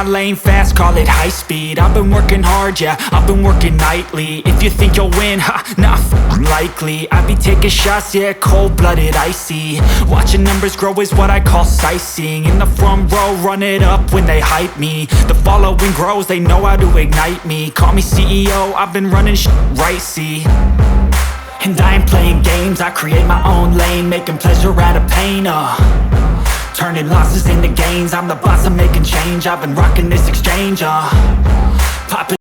lane fast, call it high speed. I've been working hard, yeah, I've been working nightly. If you think you'll win, not likely. I be taking shots, yeah, cold-blooded, icy. Watching numbers grow is what I call sightseeing. In the front row, run it up when they hype me. The following grows, they know how to ignite me. Call me CEO, I've been running right, see. And I ain't playing games, I create my own lane, making pleasure out of pain, turning losses into gains. I'm the boss, I'm making change. I've been rocking this exchange, popping